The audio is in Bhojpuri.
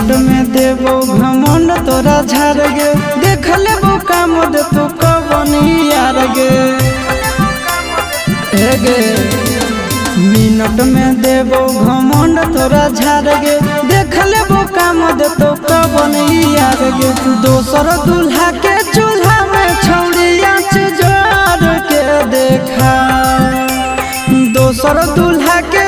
मिनट में देबो घमंड तोरा झाड़ गे, देख लेबो काम दे तो कवन यार गे। हे गे मिनट में देबो घमंड तोरा झाड़ गे, देख लेबो काम दे तो कवन यार गे। दोसर दूल्हा के चूल्हा में छौड़िया जोड़ के देखा, दोसर दूल्हा के